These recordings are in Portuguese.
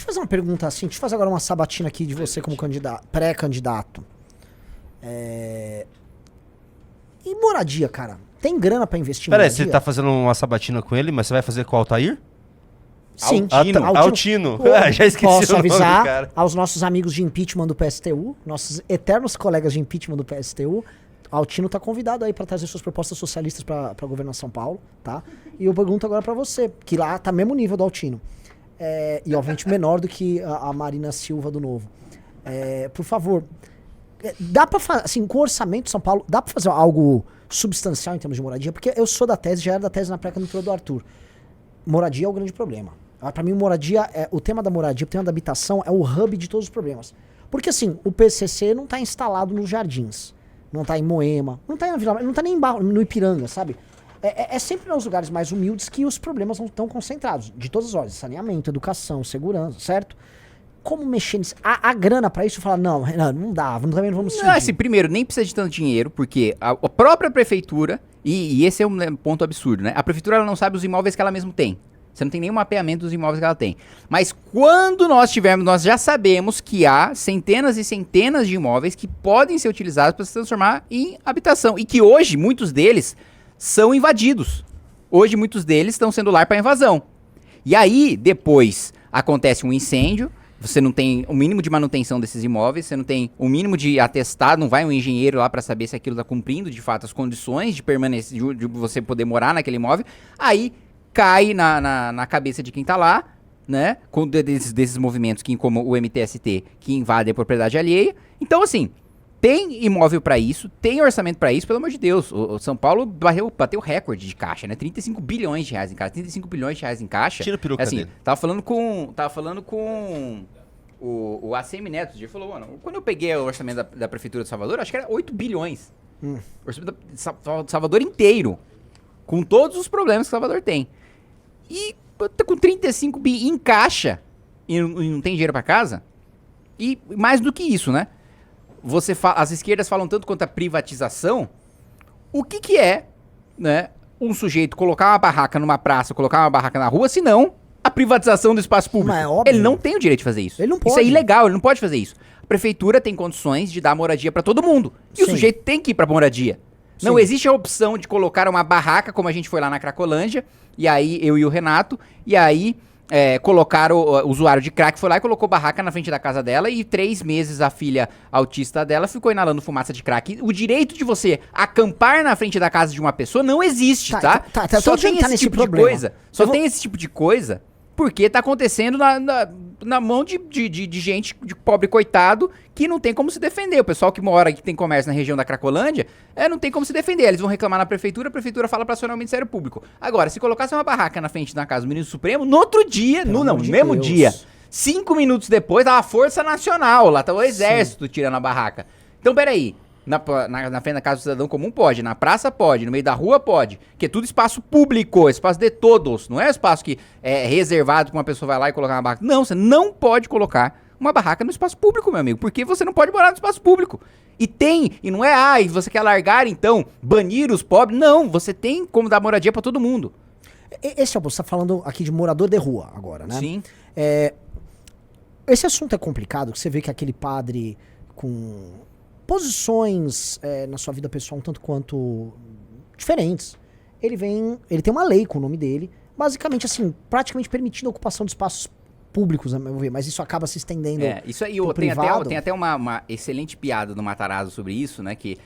eu fazer uma pergunta assim, deixa eu fazer agora uma sabatina aqui de você como pré-candidato. E moradia, cara? Tem grana pra investir em Peraí, moradia? você tá fazendo uma sabatina com ele, mas você vai fazer com o Altair? Sim. Altino. Pô, Já esqueci posso o nome do avisar cara. aos nossos amigos de impeachment do PSTU, nossos eternos colegas de impeachment do PSTU, Altino tá convidado aí pra trazer suas propostas socialistas pra governar São Paulo, tá? E eu pergunto agora pra você, que lá tá mesmo nível do Altino. E obviamente menor do que a Marina Silva do Novo. Por favor, dá pra fazer, assim, com o orçamento de São Paulo, dá pra fazer algo substancial em termos de moradia? Porque eu sou da tese, já era da tese na pré-candidatura do Arthur. Moradia é o grande problema. Pra mim, moradia, o tema da moradia, o tema da habitação é o hub de todos os problemas. Porque assim, o PCC não tá instalado nos Jardins, não tá em Moema, não tá em Vila, não tá nem no Ipiranga, sabe? É sempre nos lugares mais humildes que os problemas não estão concentrados, de todas as ordens, saneamento, educação, segurança, certo? Como mexer nisso? A grana pra isso, fala, não dá, também não vamos subir. Não, assim, primeiro, nem precisa de tanto dinheiro, porque a própria prefeitura, e esse é um ponto absurdo, né? A prefeitura ela não sabe os imóveis que ela mesmo tem. Você não tem nenhum mapeamento dos imóveis que ela tem. Mas quando nós tivermos, nós já sabemos que há centenas e centenas de imóveis que podem ser utilizados para se transformar em habitação. E que hoje, muitos deles são invadidos. Hoje, muitos deles estão sendo lar para invasão. E aí, depois, acontece um incêndio, você não tem o mínimo de manutenção desses imóveis, você não tem o mínimo de atestado, não vai um engenheiro lá para saber se aquilo está cumprindo, de fato, as condições de permanência, de você poder morar naquele imóvel. Aí cai na cabeça de quem tá lá, né? Com desses movimentos como o MTST, que invadem a propriedade alheia. Então, assim, tem imóvel pra isso, tem orçamento pra isso, pelo amor de Deus. O São Paulo bateu recorde de caixa, né? 35 bilhões de reais em caixa. 35 bilhões de reais em caixa. Tira a peruca assim, dele. Tava falando com o ACM Neto. Ele falou, mano, quando eu peguei o orçamento da Prefeitura de Salvador, acho que era 8 bilhões. O orçamento do Salvador inteiro. Com todos os problemas que Salvador tem. E tá com 35 bi em caixa e não tem dinheiro pra casa. E mais do que isso, né? As esquerdas falam tanto quanto a privatização. O que é, né, um sujeito colocar uma barraca numa praça, colocar uma barraca na rua, se não a privatização do espaço público? Mas é óbvio. Ele não tem o direito de fazer isso. Ele não Isso pode. é ilegal, ele não pode fazer isso. A prefeitura tem condições de dar moradia pra todo mundo. E o Sim. sujeito tem que ir pra moradia. Não Sim. existe a opção de colocar uma barraca, como a gente foi lá na Cracolândia, e aí eu e o Renato, e aí colocaram o usuário de crack, foi lá e colocou barraca na frente da casa dela, e 3 meses a filha autista dela ficou inalando fumaça de crack. O direito de você acampar na frente da casa de uma pessoa não existe, tá? Só tem esse tipo de coisa. Só tem esse tipo de coisa porque tá acontecendo na mão de gente, de pobre coitado, que não tem como se defender. O pessoal que mora, que tem comércio na região da Cracolândia, não tem como se defender. Eles vão reclamar na prefeitura, a prefeitura fala pra acionar o Ministério Público. Agora, se colocasse uma barraca na frente da casa do Ministro Supremo, no outro dia, no mesmo dia, 5 minutos depois, tava a Força Nacional, lá tava o Exército tirando a barraca. Então, peraí. Na frente da casa do cidadão comum pode, na praça pode, no meio da rua pode, que é tudo espaço público, espaço de todos, não é espaço que é reservado que uma pessoa vai lá e colocar uma barraca. Não, você não pode colocar uma barraca no espaço público, meu amigo, porque você não pode morar no espaço público. E não é, você quer largar então, banir os pobres, não, você tem como dar moradia pra todo mundo. Você tá falando aqui de morador de rua agora, né? Sim. Esse assunto é complicado, que você vê que aquele padre com posições na sua vida pessoal um tanto quanto diferentes, ele tem uma lei com o nome dele, basicamente assim, praticamente permitindo a ocupação de espaços públicos, a meu ver, mas isso acaba se estendendo Isso aí, pro privado. tem até uma excelente piada do Matarazzo sobre isso, né, que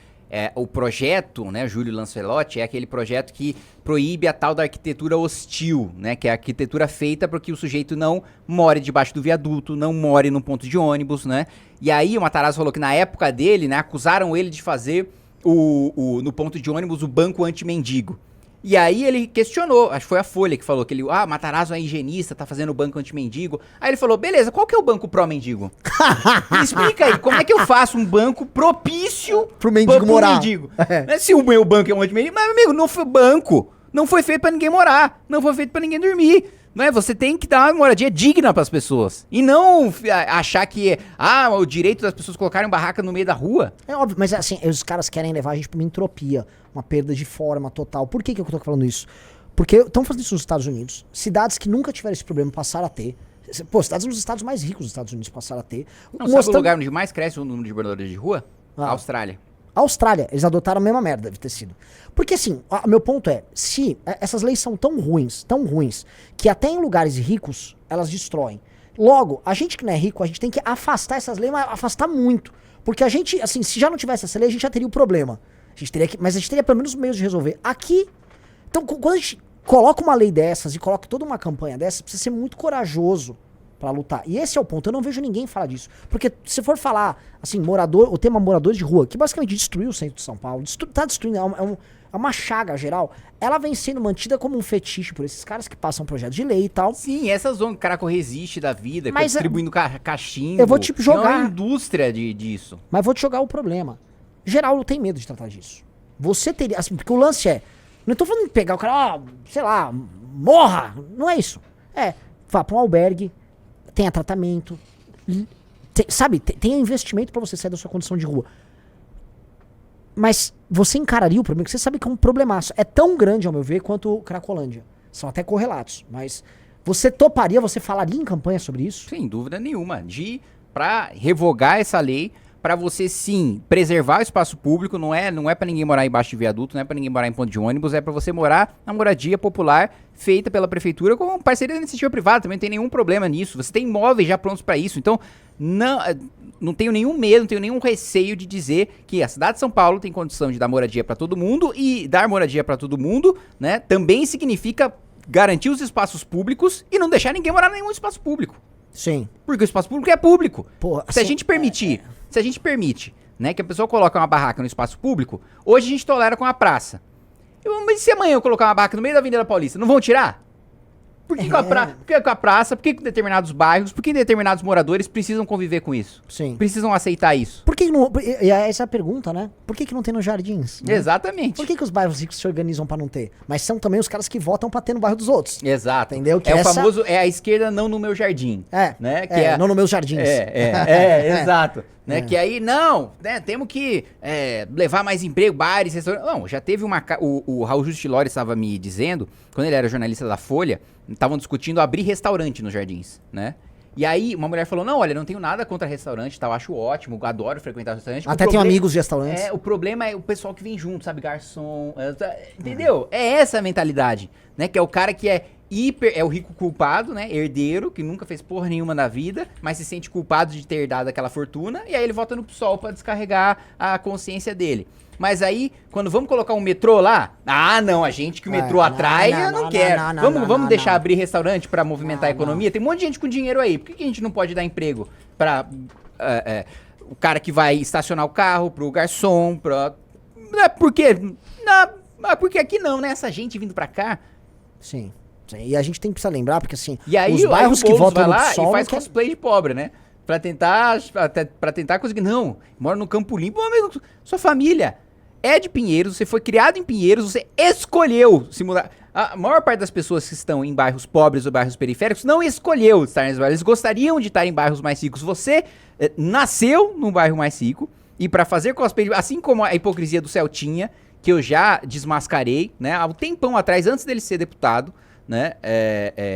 o projeto, né, Júlio Lancelotti, é aquele projeto que proíbe a tal da arquitetura hostil, né, que é a arquitetura feita para que o sujeito não more debaixo do viaduto, não more num ponto de ônibus, né, e aí o Matarazzo falou que na época dele, né, acusaram ele de fazer no ponto de ônibus o banco anti-mendigo. E aí ele questionou, acho que foi a Folha que falou que ele, Matarazzo é higienista, tá fazendo o banco anti-mendigo. Aí ele falou, beleza, qual que é o banco pró-mendigo? Me explica aí, como é que eu faço um banco propício pro mendigo morar? Se o meu banco é um anti-mendigo, mas amigo, não foi banco, não foi feito pra ninguém morar, não foi feito pra ninguém dormir. Não é? Você tem que dar uma moradia digna pras pessoas. E não achar que o direito das pessoas colocarem barraca no meio da rua. É óbvio, mas assim, os caras querem levar a gente pra uma entropia, uma perda de forma total. Por que eu tô falando isso? Porque estão fazendo isso nos Estados Unidos. Cidades que nunca tiveram esse problema passaram a ter. Pô, estados nos estados mais ricos dos Estados Unidos passaram a ter. Não, sabe o lugar onde mais cresce o número de moradores de rua? Austrália. Austrália, eles adotaram a mesma merda, deve ter sido. Porque assim, meu ponto é, se essas leis são tão ruins, que até em lugares ricos, elas destroem. Logo, a gente que não é rico, a gente tem que afastar essas leis, mas afastar muito. Porque a gente, assim, se já não tivesse essa lei, a gente já teria o problema. Mas a gente teria pelo menos meios de resolver. Aqui, então, quando a gente coloca uma lei dessas e coloca toda uma campanha dessas, precisa ser muito corajoso pra lutar. E esse é o ponto. Eu não vejo ninguém falar disso. Porque se for falar, assim, o tema moradores de rua, que basicamente destruiu o centro de São Paulo, tá destruindo, é uma chaga geral, ela vem sendo mantida como um fetiche por esses caras que passam projetos de lei e tal. Sim, essa zona que o Caraco resiste da vida, que é distribuindo cachimbo. Eu vou tipo jogar. É uma indústria disso. Mas vou te jogar o problema. Geral tem medo de tratar disso. Você teria, assim, porque o lance é, não tô falando de pegar o cara, sei lá, morra, não é isso. Vá pra um albergue, tenha tratamento, tenha investimento pra você sair da sua condição de rua. Mas você encararia o problema, porque você sabe que é um problemaço. É tão grande, ao meu ver, quanto o Cracolândia. São até correlatos. Mas você toparia, você falaria em campanha sobre isso? Sem dúvida nenhuma. Pra revogar essa lei, pra você sim preservar o espaço público, não é para ninguém morar embaixo de viaduto, não é pra ninguém morar em ponto de ônibus, é pra você morar na moradia popular feita pela prefeitura com parceria da iniciativa privada, também não tem nenhum problema nisso. Você tem imóveis já prontos pra isso. Então, não tenho nenhum medo, não tenho nenhum receio de dizer que a cidade de São Paulo tem condição de dar moradia pra todo mundo, e dar moradia pra todo mundo, né, também significa garantir os espaços públicos e não deixar ninguém morar em nenhum espaço público. Sim. Porque o espaço público é público. Porra, se a gente permite, né, que a pessoa coloque uma barraca no espaço público, hoje a gente tolera com a praça. Mas se amanhã eu colocar uma barraca no meio da Avenida Paulista, não vão tirar? Por que, com a praça? Por que com determinados bairros? Por que determinados moradores precisam conviver com isso? Sim. Precisam aceitar isso? Por que não... E essa é a pergunta, né? Por que não tem nos jardins? Né? Exatamente. Por que os bairros ricos se organizam pra não ter? Mas são também os caras que votam pra ter no bairro dos outros. Exato. Entendeu? Que o famoso, a esquerda não no meu jardim. Né? Não nos meus jardins. Exato. Né? Que aí, não, né, temos que levar mais emprego, bares, restaurantes. Não, já teve o Raul Justilori estava me dizendo, quando ele era jornalista da Folha, estavam discutindo abrir restaurante nos jardins, né? E aí uma mulher falou, não, olha, não tenho nada contra restaurante, tá, eu acho ótimo, adoro frequentar restaurante. Até tenho amigos de restaurantes. O problema é o pessoal que vem junto, sabe, garçom, entendeu? É essa a mentalidade, né, que é o cara que é o rico culpado, né, herdeiro, que nunca fez porra nenhuma na vida, mas se sente culpado de ter dado aquela fortuna, e aí ele vota no PSOL pra descarregar a consciência dele. Mas aí, quando vamos colocar um metrô lá, não, a gente que o metrô atrai, eu não quero. Vamos deixar abrir restaurante pra movimentar a economia? Tem um monte de gente com dinheiro aí, por que a gente não pode dar emprego pra o cara que vai estacionar o carro, pro garçom, por quê? Porque aqui não, né, essa gente vindo pra cá. Sim. E a gente tem que precisar lembrar, porque assim, e aí, os bairros que votam no PSOL... E faz cosplay de pobre, né? Pra tentar conseguir... Não, mora no Campo Limpo, meu amigo, sua família é de Pinheiros, você foi criado em Pinheiros, você escolheu se mudar. A maior parte das pessoas que estão em bairros pobres ou bairros periféricos não escolheu estar nesses bairros, eles gostariam de estar em bairros mais ricos. Você nasceu num bairro mais rico, e pra fazer cosplay, assim como a hipocrisia do Celtinha, que eu já desmascarei, né? Há um tempão atrás, antes dele ser deputado, né?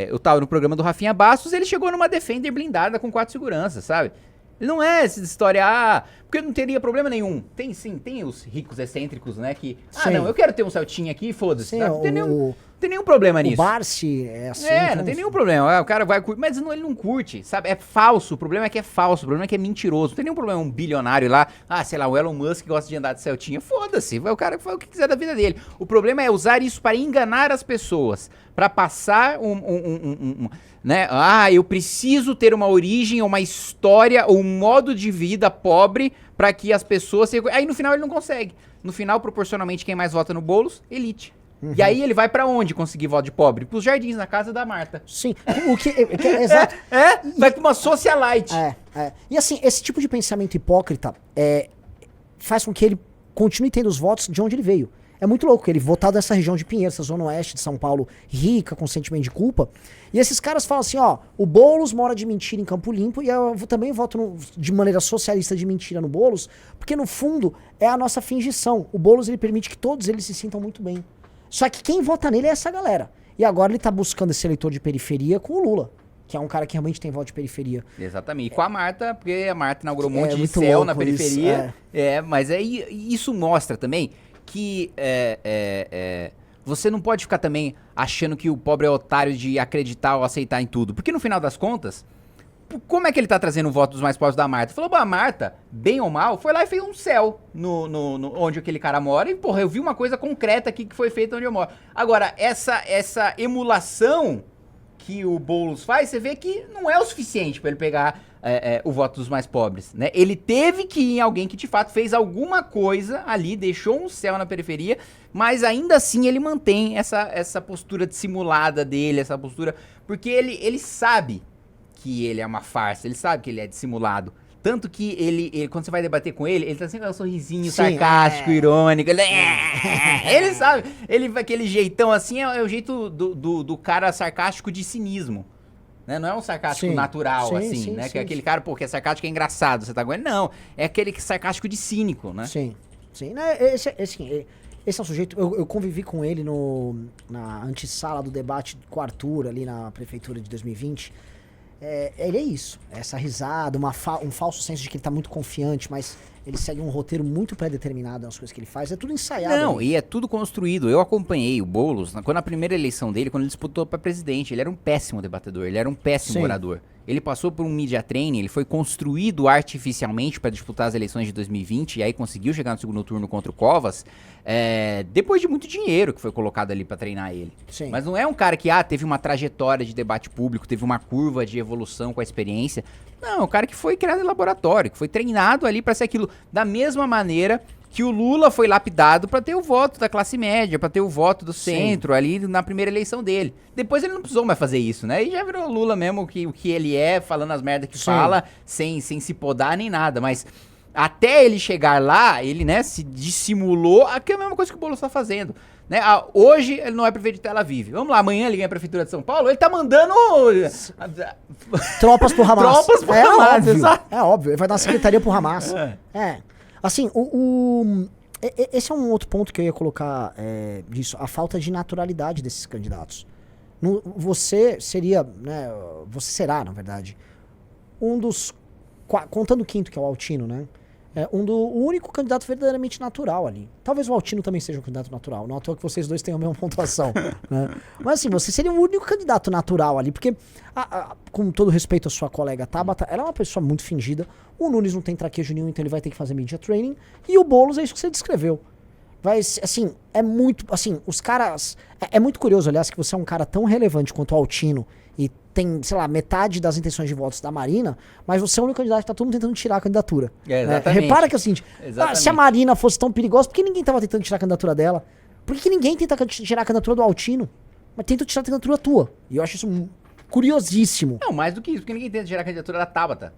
Eu tava no programa do Rafinha Bastos, ele chegou numa Defender blindada com 4 seguranças, sabe? Ele não é essa história, porque não teria problema nenhum. Tem sim, tem os ricos excêntricos, né? Que, não, eu quero ter um Celtinha aqui, foda-se. Não tem nenhum problema nisso. O Barsi é assim. Não tem nenhum problema. O cara vai curtir, mas ele não curte, sabe? É falso. O problema é que é falso. O problema é que é mentiroso. Não tem nenhum problema um bilionário lá. Sei lá, o Elon Musk gosta de andar de Celtinha. Foda-se. O cara faz o que quiser da vida dele. O problema é usar isso para enganar as pessoas. Para passar né? Eu preciso ter uma origem, uma história, ou um modo de vida pobre para que as pessoas... Aí no final ele não consegue. No final, proporcionalmente, quem mais vota no Boulos? Elite. Uhum. E aí ele vai pra onde conseguir voto de pobre? Pros jardins, na casa da Marta. Sim. Exato. Vai pra uma socialite. E assim, esse tipo de pensamento hipócrita faz com que ele continue tendo os votos de onde ele veio. É muito louco ele votar dessa região de Pinheiros, essa zona oeste de São Paulo, rica, com sentimento de culpa. E esses caras falam assim, o Boulos mora de mentira em Campo Limpo, e eu também voto de maneira socialista de mentira no Boulos, porque no fundo é a nossa fingição. O Boulos, ele permite que todos eles se sintam muito bem. Só que quem vota nele é essa galera. E agora ele tá buscando esse eleitor de periferia com o Lula. que é um cara que realmente tem voto de periferia. Exatamente. E com a Marta, porque a Marta inaugurou um É monte de muito céu na louco isso, periferia. Mas aí isso mostra também que você não pode ficar também achando que o pobre é otário de acreditar ou aceitar em tudo. Porque no final das contas, como é que ele tá trazendo o voto dos mais pobres da Marta? Falou, a Marta, bem ou mal, foi lá e fez um céu no onde aquele cara mora. E, porra, eu vi uma coisa concreta aqui que foi feita onde eu moro. Agora, essa emulação que o Boulos faz, você vê que não é o suficiente pra ele pegar o voto dos mais pobres, né? Ele teve que ir em alguém que de fato fez alguma coisa ali, deixou um céu na periferia, mas ainda assim ele mantém essa postura dissimulada dele, essa postura, porque ele sabe que ele é uma farsa, ele sabe que ele é dissimulado. Tanto que ele quando você vai debater com ele tá sempre com um sorrisinho sarcástico, irônico. Ele sabe, aquele jeitão assim é o jeito do cara sarcástico de cinismo. Né? Não é um sarcástico natural, né? Que é aquele cara, que é sarcástico é engraçado, você tá com ele. Não, é aquele sarcástico de cínico, né? Sim. Esse é o sujeito, eu convivi com ele na antessala do debate com o Arthur, ali na prefeitura de 2020. Ele é isso, essa risada, um falso senso de que ele tá muito confiante, mas ele segue um roteiro muito pré-determinado nas coisas que ele faz, é tudo ensaiado. Não, ali. e é tudo construído. Eu acompanhei o Boulos, quando a primeira eleição dele, quando ele disputou pra presidente, ele era um péssimo debatedor, ele era um péssimo orador. Ele passou por um media training, ele foi construído artificialmente para disputar as eleições de 2020, e aí conseguiu chegar no segundo turno contra o Covas, depois de muito dinheiro que foi colocado ali para treinar ele. Sim. Mas não é um cara que teve uma trajetória de debate público, teve uma curva de evolução com a experiência. Não, é um cara que foi criado em laboratório, que foi treinado ali para ser aquilo. Da mesma maneira que o Lula foi lapidado para ter o voto da classe média, para ter o voto do centro ali na primeira eleição dele. Depois ele não precisou mais fazer isso, né? E já virou Lula mesmo, o que ele é, falando as merdas que fala, sem se podar nem nada. Mas até ele chegar lá, ele, né, se dissimulou, que é a mesma coisa que o Boulos tá fazendo. Né? Hoje ele não é prefeito de Tel Aviv. Vamos lá, amanhã ele ganha a prefeitura de São Paulo, ele tá mandando tropas pro Hamas. Tropas pro Hamas, óbvio, exato. É óbvio, ele vai dar uma secretaria pro Hamas. Assim, esse é um outro ponto que eu ia colocar disso, a falta de naturalidade desses candidatos. Você seria, né, você será, na verdade, um dos, contando o quinto, que é o Altino, né, o único candidato verdadeiramente natural ali. Talvez o Altino também seja um candidato natural, não à toa que vocês dois tenham a mesma pontuação. Né? Mas assim, você seria o único candidato natural ali, porque, com todo respeito à sua colega Tabata, ela é uma pessoa muito fingida, o Nunes não tem traquejo nenhum, então ele vai ter que fazer media training, e o Boulos é isso que você descreveu. Assim, é muito, assim, os caras... É muito curioso, aliás, que você é um cara tão relevante quanto o Altino, e tem, sei lá, metade das intenções de votos da Marina, mas você é o único candidato que tá todo mundo tentando tirar a candidatura. Exatamente. Repara que é o seguinte, se a Marina fosse tão perigosa, por que ninguém tava tentando tirar a candidatura dela? Por que ninguém tenta tirar a candidatura do Altino? Mas tenta tirar a candidatura tua. E eu acho isso curiosíssimo. Não, mais do que isso, porque ninguém tenta tirar a candidatura da Tabata.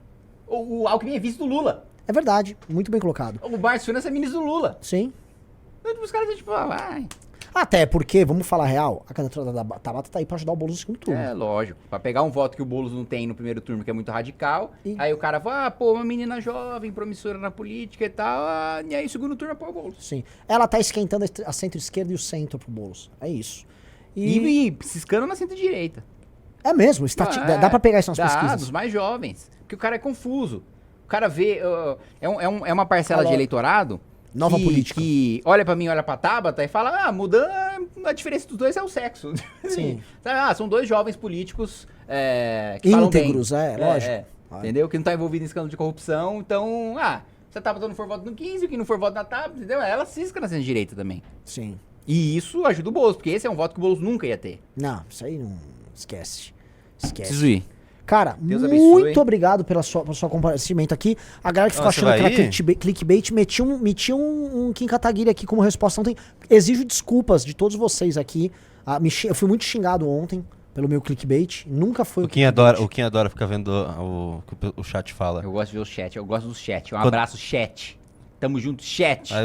O Alckmin é vice do Lula. É verdade, muito bem colocado. O Márcio França é ministro do Lula. Sim. Os caras tipo, vai... Até porque, vamos falar real, a candidatura da Tabata tá aí pra ajudar o Boulos no segundo turno. É, lógico. Pra pegar um voto que o Boulos não tem no primeiro turno, que é muito radical. Aí o cara fala, uma menina jovem, promissora na política e tal. E aí, segundo turno, apoia o Boulos. Sim. Ela tá esquentando a centro-esquerda e o centro pro Boulos. É isso. E ciscando na centro-direita. É mesmo, dá pra pegar isso nas pesquisas. Dos mais jovens. Porque o cara é confuso. O cara vê... é uma parcela de eleitorado... Nova política. Que olha pra mim, olha pra Tabata e fala, mudando, a diferença dos dois é o sexo. Sim. São dois jovens políticos que falam bem. Íntegros, lógico. Entendeu? Que não tá envolvido em escândalo de corrupção. Então, se a Tabata não for voto no 15, o que não for voto na Tabata, entendeu? Ela cisca na centro-direita também. Sim. E isso ajuda o Boulos, porque esse é um voto que o Boulos nunca ia ter. Não, isso aí não... Esquece. Preciso ir. Cara, Deus muito abençoe. obrigado pelo seu comparecimento aqui. A galera que ficou achando que era clickbait, metia um Kim Kataguiri aqui como resposta ontem. Exijo desculpas de todos vocês aqui. Eu fui muito xingado ontem pelo meu clickbait. Nunca foi o Kim adora ficar vendo o que o chat fala. Eu gosto de ver o chat, eu gosto do chat. Um abraço, chat. Tamo junto, chat.